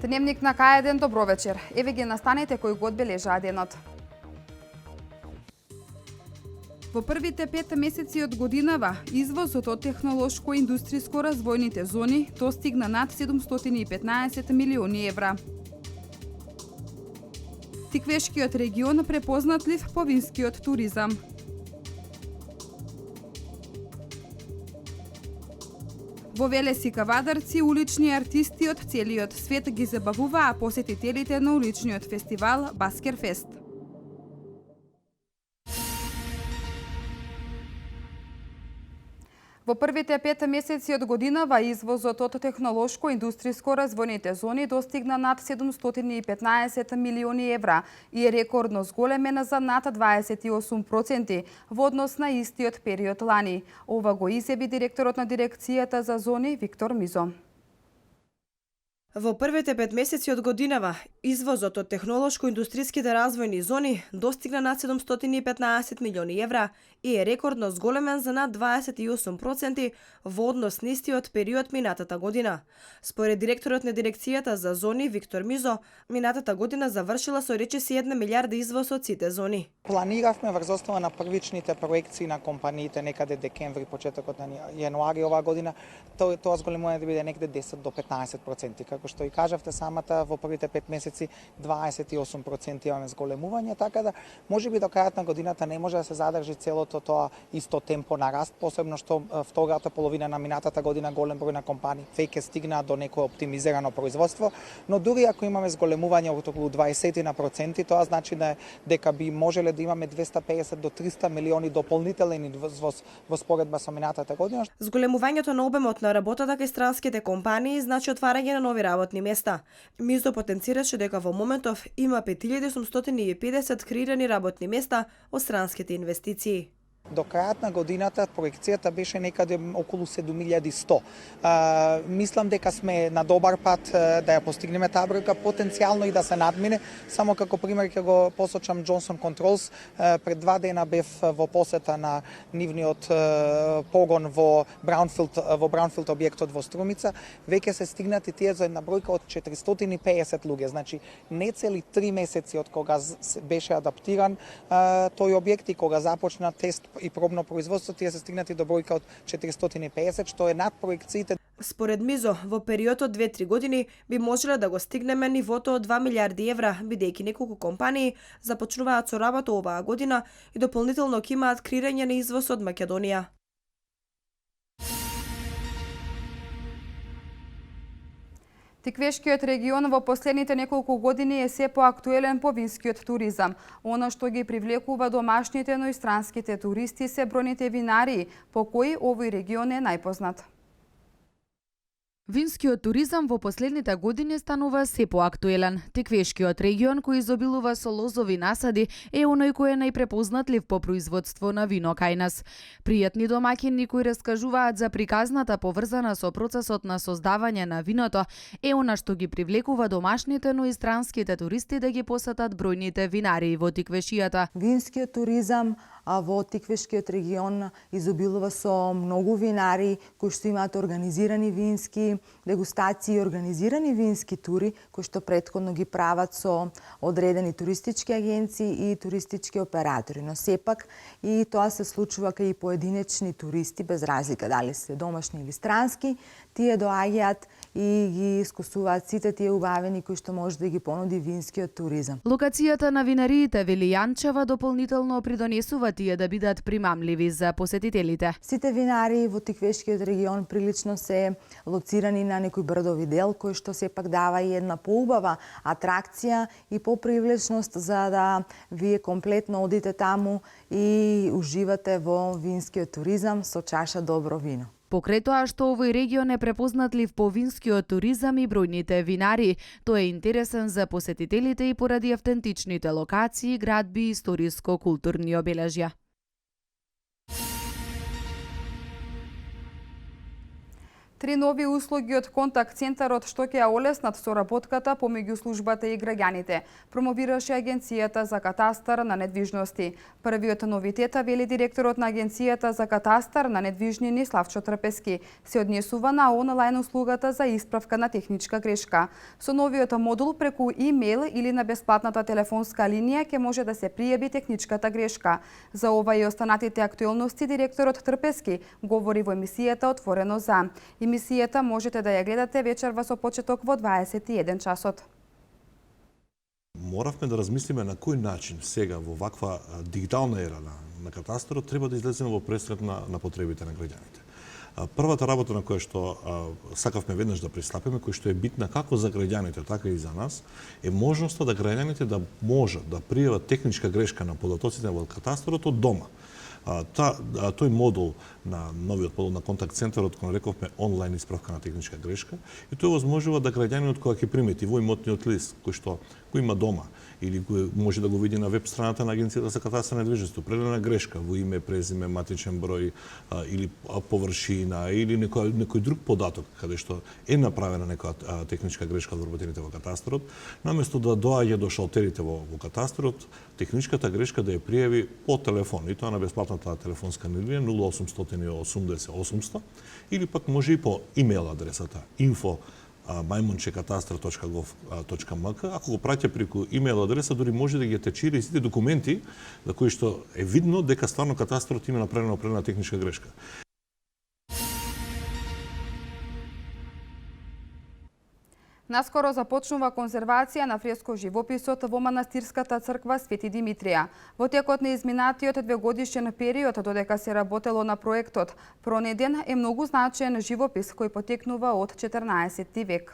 Дневник на К1, добро вечер. Еве ги настаните кои го одбележаа денот. Во првите 5 месеци од годинава, извозот од технолошко-индустријско развојните зони достигна над 715 милиони евра. Тиквешкиот регион препознатлив по винскиот туризам. Во Велес и Кавадарци улични артисти од целиот свет ги забавуваа посетителите на уличниот фестивал Баскерфест. Во првите 5 месеци од годинава извозот од технолошко-индустријско развојните зони достигна над 715 милиони евра и е рекордно зголемен за над 28% во однос на истиот период лани. Ова го изјави директорот на дирекцијата за зони Виктор Мизо. Во првите 5 месеци од годинава, извозот од технолошко-индустријските развојни зони достигна над 715 милиони евра и е рекордно зголемен за над 28% во однос на истиот период минатата година. Според директорот на дирекцијата за зони Виктор Мизо, минатата година завршила со речиси 1 милиарда извоз од сите зони. Планиравме врз основа на првичните проекции на компаниите некаде декември, почетокот на јануари оваа година, тоа зголемување да биде некаде 10 до 15%. Како што и кажавте самата, во првите 5 месеци 28% имаме зголемување, така да можеби до крајот на годината не може да се задржи целото тоа исто темпо на раст, посебно што втората половина на минатата година голем број на компании веќе стигнаа до некое оптимизирано производство, но дури ако имаме зголемување од околу 20%, тоа значи дека би можеле да имаме 250 до 300 милиони дополнителен извоз во споредба со минатата година. Зголемувањето на обемот на работата кај странските компании значи отварање на нови работни места. Мизо потенцираше дека во моментов има 5850 креирани работни места од странските инвестиции. До крајот на годината проекцијата беше некаде околу 7100. Мислам дека сме на добар пат да ја постигнеме таа бројка, потенцијално и да се надмине. Само како пример ќе го посочам Johnson Controls. Пред 2 дена бев во посета на нивниот погон во Браунфилд објектот во Струмица. Веќе се стигнати тие за една бројка од 450 луѓе. Значи не цели 3 месеци од кога беше адаптиран тој објект и кога започна тест и пробно производство, тие се стигнати до бројка од 450, што е над проекциите. Според Мизо, во период од 2-3 години би можеле да го стигнеме нивото од 2 милиарди евра, бидејќи неколку компании започнуваат со работа оваа година и дополнително ќе имаат креирање на извоз од Македонија. Тиквешкиот регион во последните неколку години е се поактуелен по винскиот туризам. Оно што ги привлекува домашните, но и странските туристи се бројните винарии, по кои овој регион е најпознат. Винскиот туризам во последните години станува се поактуелен. Тиквешкиот регион кој изобилува со лозови насади е оној кој е најпрепознатлив по производство на вино кај нас. Пријатни домаќини кои раскажуваат за приказната поврзана со процесот на создавање на виното е она што ги привлекува домашните, но и странските туристи да ги посетат бројните винарии во Тиквешијата. Винскиот туризам во Тиквешкиот регион изобилува со многу винари кои што имаат организирани вински дегустации, организирани вински тури кои што претходно ги прават со одредени туристички агенции и туристички оператори. Но сепак и тоа се случува кај поединечни туристи без разлика дали се домашни или странски, тие доаѓаат и ги искусуваат сите тие убавени кои што може да ги понуди винскиот туризам. Локацијата на винариите вели Јанчева дополнително придонесува тие да бидат примамливи за посетителите. Сите винари во Тиквешкиот регион прилично се лоцирани на некој брдови дел кој што сепак дава и една поубава атракција и попривлечност за да вие комплетно одите таму и уживате во винскиот туризам со чаша добро вино. Покрај тоа што овој регион е препознатлив по винскиот туризам и бројните винари, тој е интересен за посетителите и поради автентичните локации, градби и историско-културни обележја. Три нови услуги од контакт центарот што ќе ја олеснат соработката помеѓу службата и граѓаните, промовираше Агенцијата за катастар на недвижности. Првиот новитет, вели директорот на Агенцијата за катастар на недвижнини Славчо Трпески, се однесува на онлайн услугата за исправка на техничка грешка. Со новиот модул преку имейл или на бесплатната телефонска линија ќе може да се пријави техничката грешка. За ова и останатите актуелности директорот Трпески говори во емисијата Отворено за. Емисијата можете да ја гледате вечерва со почеток во 21 часот. Моравме да размислиме на кој начин сега во ваква дигитална ера на катастарот треба да излеземе во пресред на потребите на граѓаните. Првата работа на која што сакавме веднаш да пристапиме, која што е битна како за граѓаните, така и за нас, е можноста да граѓаните да можат да пријават техничка грешка на податоците во катастарот од дома. Тој модул на новиот модул на контакт центарот, кој рековме онлайн исправка на техничка грешка, и тој возможува да граѓанинот кога ќе примети во имотниот лист кој има дома или кој може да го види на веб страната на Агенцијата за катастар на недвижност, определена грешка во име, презиме, матичен број или површина или некој друг податок каде што е направена некоја техничка грешка од вработените во катастарот, наместо да доаѓа до шалтерите во катастарот, техничката грешка да ја пријави по телефон, и тоа на бесплатната телефонска линија 0800 80 800 или пак може и по имейл адресата info@maimunchekatastrar.gov.mk. Ако го праќа преку имейл адреса, дури може да ги атачира сите документи за кои што е видно дека стварно катастарот има направена определена техничка грешка. Наскоро започнува конзервација на фреско живописот во манастирската црква Свети Димитрија. Во текот на изминатиот 2-годишен период, додека се работело на проектот, пронеден е многу значаен живопис кој потекнува од 14 век.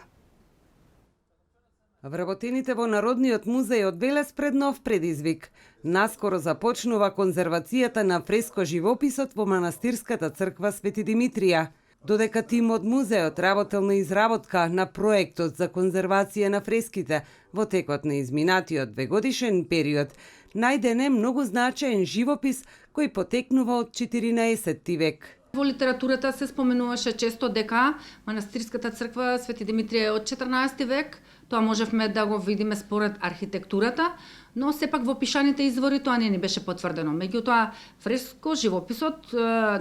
Вработените во Народниот музеј од Велес пред нов предизвик. Наскоро започнува конзервацијата на фреско живописот во манастирската црква Свети Димитрија. Додека тимот музеот работел на изработка на проектот за конзервација на фреските во текот на изминатиот 2-годишен период, најден е многу значаен живопис кој потекнува од 14 век. Во литературата се споменуваше често дека манастирската црква Свети Димитрија е од 14 век. Тоа можевме да го видиме според архитектурата, но сепак во пишаните извори тоа не ни беше потврдено. Меѓутоа, фреско живописот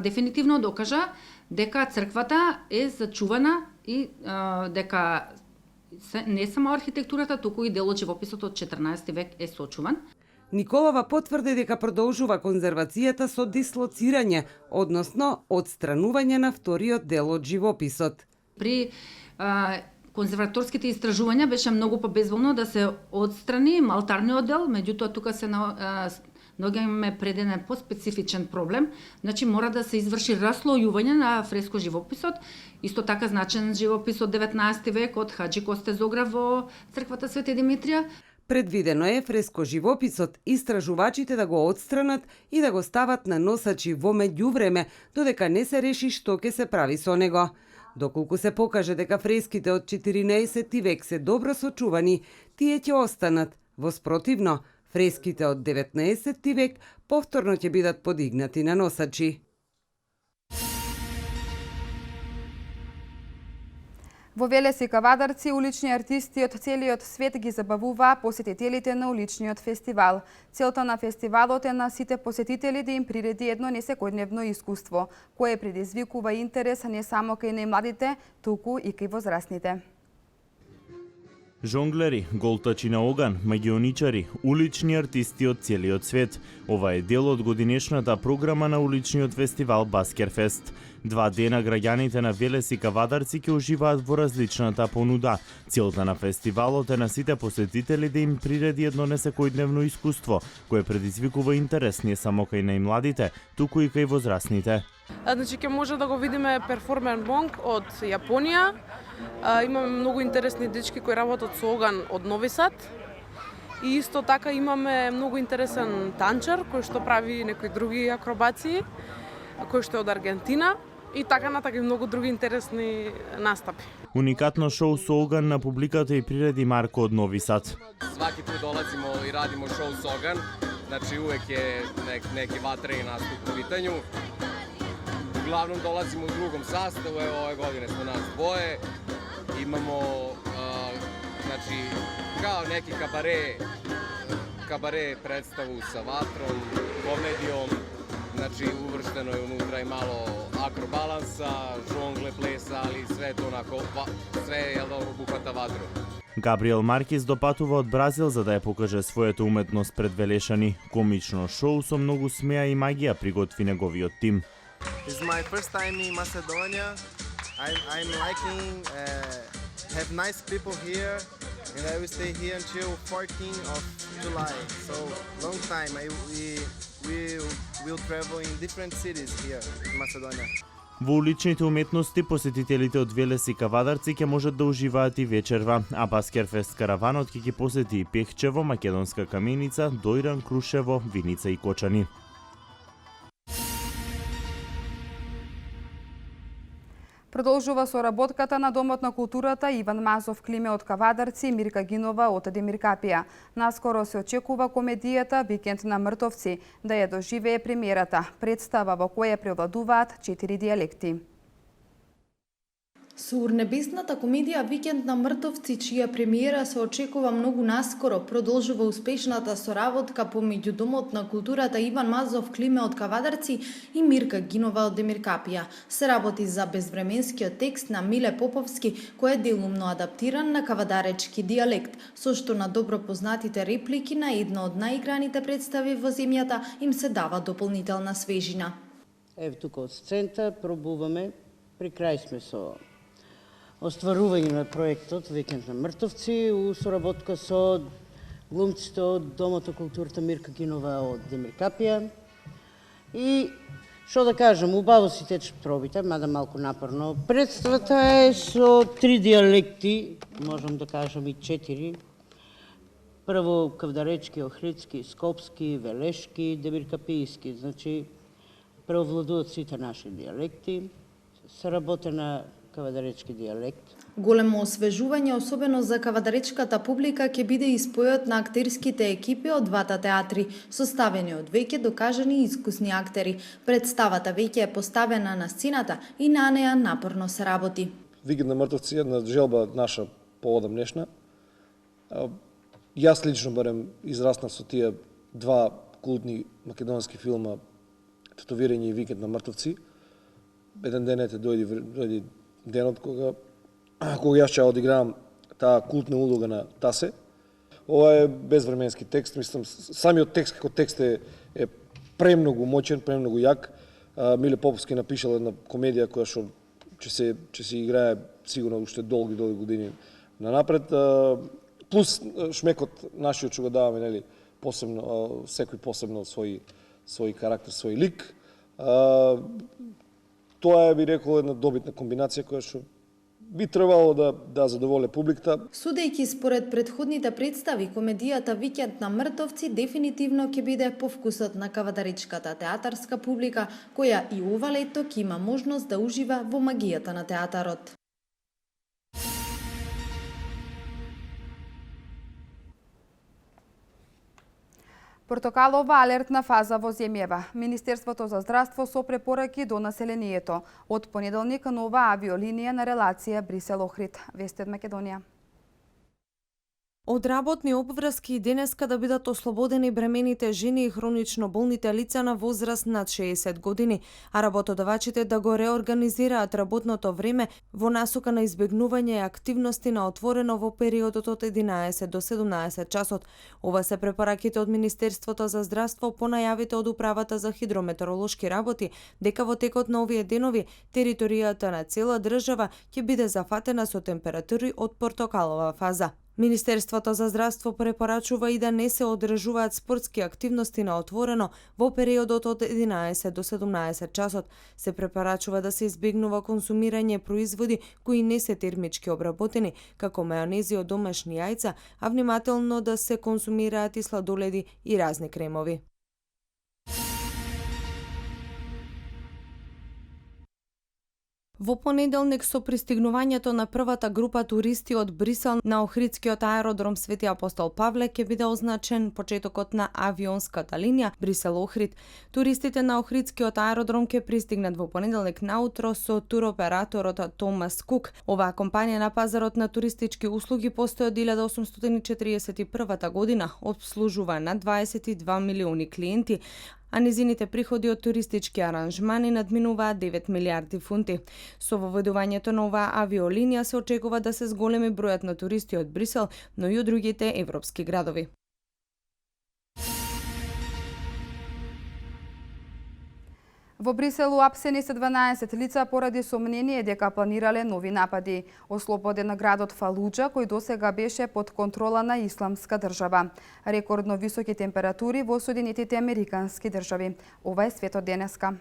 дефинитивно докажа дека црквата е зачувана и дека не само архитектурата, туку и дел од живописот од 14 век е сочуван. Николова потврди дека продолжува конзервацијата со дислоцирање, односно одстранување на вториот дел од живописот. При конзерваторските истражувања беше многу побезволно да се одстрани малтарниот дел, меѓутоа тука се наоѓаме пред еден поспецифичен проблем, значи мора да се изврши раслојување на фреско живописот, исто така значен живопис од 19 век од Хаџи Косте Зограф во црквата Свети Димитрија. Предвидено е фреско живописот истражувачите да го одстранат и да го стават на носачи во меѓувреме, додека не се реши што ќе се прави со него. Доколку се покаже дека фреските од 14 век се добро сочувани, тие ќе останат. Воспротивно, фреските од 19 век повторно ќе бидат подигнати на носачи. Во Велес и Кавадарци улични артисти од целиот свет ги забавуваа посетителите на уличниот фестивал. Целта на фестивалот е на сите посетители да им приреди едно несекојдневно искуство, кое предизвикува интерес не само кај најмладите, туку и кај возрастните. Жонглери, голтачи на оган, магионичари, улични артисти од целиот свет. Ова е дел од годинешната програма на уличниот фестивал Баскерфест. 2 дена граѓаните на Велес и Кавадарци ќе уживаат во различната понуда. Целта на фестивалот е на сите посетители да им приреди едно несекојдневно искуство, кое предизвикува интерес не само кај најмладите, туку и кај возрастните. Значи ќе може да го видиме перформер монк од Јапонија. Имаме многу интересни дечки кои работат со оган од Нови Сад. И исто така имаме многу интересен танчар кој што прави некои други акробации, кој што е од Аргентина. и така натака и многу други интересни настапи. Уникатно шоу со оган на публиката и приреди Марко од Нови Сад. Svaki put dolazimo i radimo show Sogan, znači uvek je neki vatreni nastup u pitanju. Uglavnom dolazimo u drugom sastavu, evo ove godine smo nas dvoje. Imamo znači kao neki kabare predstavu sa vatrom, komedijom, znači uvršteno je unutra i malo akrobalansa, žongle, plesa, ali sve to onako, sve je obuhvata vatru. Габриел Маркез допатува од Бразил за да ја покаже својата уметност пред велешани. Комично шоу со многу смеа и магија приготви неговиот тим. It's my first time in Macedonia. I'm liking have nice people here, and I will stay here until 14th of July. So long time. We will travel in different cities here in Macedonia. Во уличните уметности посетителите од Велес и Кавадарци ќе можат да уживаат и вечерва, а Баскерфест караванот ќе ги посети и Пехчево, Македонска каменица, Дојран, Крушево, Виница и Кочани. Продолжува соработката на Домот на културата Иван Мазов Климе од Кавадарци и Мирка Гинова од Демиркапија. Наскоро се очекува комедијата Викенд на мртовци да ја доживее премиерата, представа во која превладуваат 4 дијалекти. Со урнебесната комедија Викенд на мртовци, чија премиера се очекува многу наскоро, продолжува успешната соработка помеѓу Домот на културата Иван Мазов Климе од Кавадарци и Мирка Гинова од Демиркапија. Се работи за безвременскиот текст на Миле Поповски, кој е делумно адаптиран на кавадаречки дијалект, со што на добро познатите реплики на една од наиграните представи во земјата им се дава дополнителна свежина. Ево тука од сцента пробуваме, при крај сме со остварување на проектот Викенд на мртовци у соработка со глумците од Домот на културата Мирка Гинова од Демиркапија. И што да кажам, убаво си течат пробите, мада малку напорно. Представата е со 3 дијалекти, можам да кажам и 4. Прво кавдаречки, охридски, скопски, велешки, демиркапијски. Значи, преовладуваат сите наши дијалекти. Соработена кавадаречки дијалект. Големо освежување, особено за кавадаречката публика, ќе биде и спојот на актерските екипи од двата театри, составени од веќе докажани и искусни актери. Представата веќе е поставена на сцената и на неа напорно се работи. Викенд на мртовци е една желба наша поодамнешна. Јас лично барем израснав со тие два култни македонски филма Татовирање и Викенд на мртовци. Еден ден дојде денот кога јас ќе одигравам таа култна улога на Тасе. Ова е безвременски текст, мислам, самиот текст како текст е премногу моćен, премногу јак. Миле Поповски напишал една комедија која што ќе се играе сигурно уште долги години нанапред. Плюс шмекот нашиот ќе го даваме, нели, посебно, секој посебно свој карактер, свој лик. Тоа е, би рекол, една добитна комбинација која што би требало да задоволе публиката. Судејќи според предходните представи, комедијата Викенд на мртовци дефинитивно ќе биде по вкусот на кавадаречката театарска публика, која и ова лето ќе има можност да ужива во магијата на театарот. Портокалова алертна фаза во земјава. Министерството за здравство со препораки до населението. Од понеделник нова авиолинија на релација Брисел-Охрид. Вести од Македонија. Од работни обврски денеска да бидат ослободени бремените жени и хронично болните лица на возраст над 60 години, а работодавачите да го реорганизираат работното време во насока на избегнување активности на отворено во периодот од 11 до 17 часот. Ова се препораките од Министерството за здравство по најавите од Управата за хидрометеоролошки работи, дека во текот на овие денови територијата на цела држава ќе биде зафатена со температури од портокалова фаза. Министерството за здравство препорачува и да не се одржуваат спортски активности на отворено во периодот од 11 до 17 часот. Се препорачува да се избегнува консумирање производи кои не се термички обработени, како мајонези од домашни јајца, а внимателно да се консумираат и сладоледи и разни кремови. Во понеделник со пристигнувањето на првата група туристи од Брисел на Охридскиот аеродром Свети Апостол Павле ќе биде означен почетокот на авионската линија Брисел-Охрид. Туристите на Охридскиот аеродром ќе пристигнат во понеделник наутро со туроператорот Томас Кук. Оваа компанија на пазарот на туристички услуги постои од 1841 година, обслужува над 22 милиони клиенти, а низините приходи од туристички аранжмани надминуваат 9 милиарди фунти. Со воведувањето на оваа авиолинија се очекува да се зголеми бројот на туристи од Брисел, но и од другите европски градови. Во Брисел уапсени се 12 лица поради сомнение дека планирале нови напади. Ослободен на градот Фалуџа, кој досега беше под контрола на Исламска држава. Рекордно високи температури во Соединетите Американски држави. Ова е светот денеска.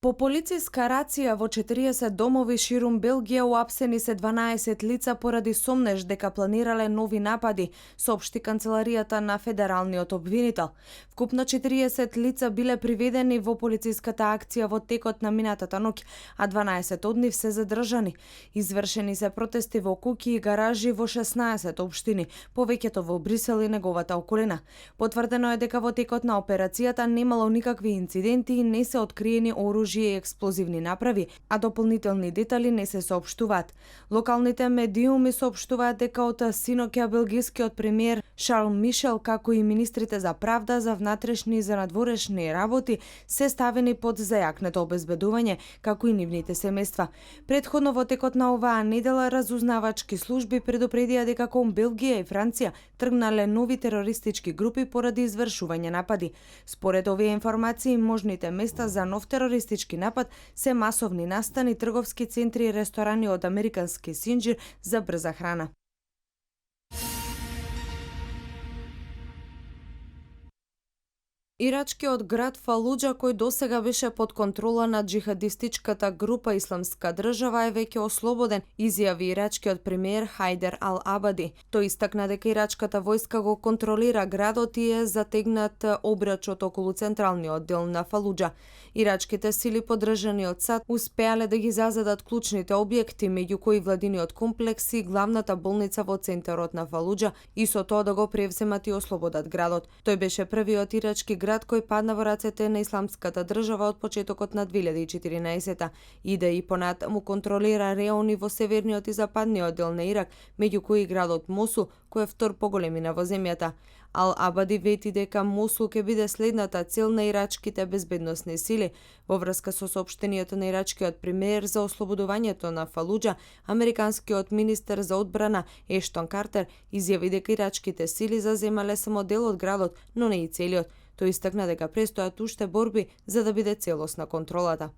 По полициска рација во 40 домови ширум Белгија уапсени се 12 лица поради сомнеж дека планирале нови напади, соопшти канцеларијата на федералниот обвинител. Вкупно 40 лица биле приведени во полициската акција во текот на минатата ноќ, а 12 од нив се задржани. Извршени се протести во куќи и гаражи во 16 општини, повеќето во Брисел и неговата околина. Потврдено е дека во текот на операцијата немало никакви инциденти и не се откриени оружје и експлозивни направи, а дополнителни детали не се соопштуваат. Локалните медиуми соопштуваат дека од синоќа белгискиот премиер Шарл Мишел, како и министрите за правда, за внатрешни и за надворешни работи се ставени под зајакнето обезбедување, како и нивните семејства. Претходно во текот на оваа недела разузнавачки служби предупредија дека кон Белгија и Франција тргнале нови терористички групи поради извршување напади. Според овие информации, можните места за нов терористички напад се масовни настани, трговски центри и ресторани од американски синџир за брза храна. Ирачкиот град Фалуџа, кој досега беше под контрола на џихадистичката група Исламска држава, е веќе ослободен, изјави ирачкиот премиер Хајдер Ал-Абади. Тој истакна дека ирачката војска го контролира градот и е затегнат обрачот околу централниот дел на Фалуџа. Ирачките сили поддржани од САД успеале да ги зазедат клучните објекти, меѓу кои владиниот комплекс и главната болница во центарот на Фалуџа, и со тоа да го превземат и ослободат градот. Тој беше првиот ирачки град кој падна во рацете на Исламската држава од почетокот на 2014-та и да и понатаму контролира реони во северниот и западниот дел на Ирак, меѓу кои градот Мосул, кој е втор по големина во земјата. Ал-Абади вети дека Мосул ќе биде следната цел на ирачките безбедносни сили. Во врска со соопштението на ирачкиот премиер за ослободувањето на Фалуџа, американскиот министер за одбрана Ештон Картер изјави дека ирачките сили заземале само дел од градот, но не и целиот. Тој истакна дека престојат уште борби за да биде целосна контролата.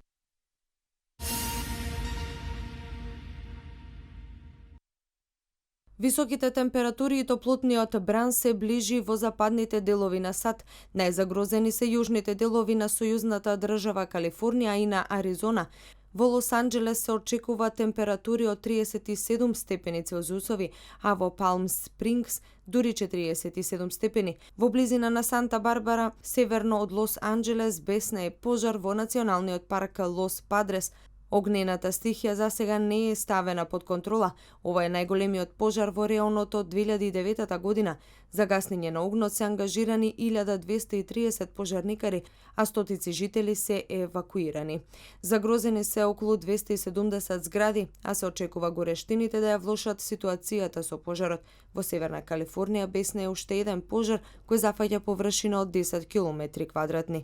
Високите температури и топлотниот бран се ближи во западните делови на САД. Најзагрозени се јужните делови на сојузната држава Калифорнија и на Аризона. Во Лос Анџелес се очекува температури од 37 степени Целзиусови, а во Палм Спрингс дури 47 степени. Во близина на Санта Барбара, северно од Лос Анџелес, бесна е пожар во националниот парк Лос Падрес. Огнената стихија засега не е ставена под контрола. Ова е најголемиот пожар во реонот од 2009 година. За гаснење на огнот се ангажирани 1230 пожарникари, а стотици жители се евакуирани. Загрозени се околу 270 згради, а се очекува горештините да ја влошат ситуацијата со пожарот. Во Северна Калифорнија бесна е уште еден пожар кој зафаќа површина од 10 километри квадратни.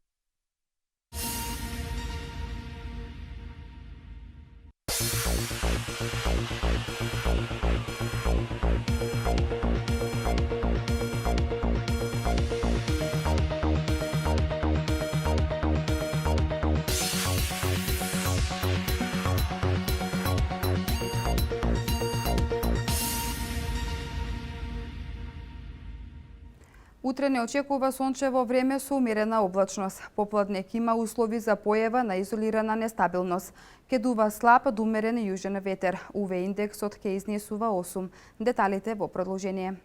Утре не очекува сончево време со умерена облачност. Попладнек има услови за појава на изолирана нестабилност. Ке дува слаб до умерен јужен ветер. УВ индексот ке изнесува 8. Деталите во продолжение.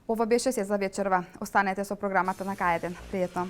Ова беше се за вечерва. Останете со програмата на К1. Пријатно.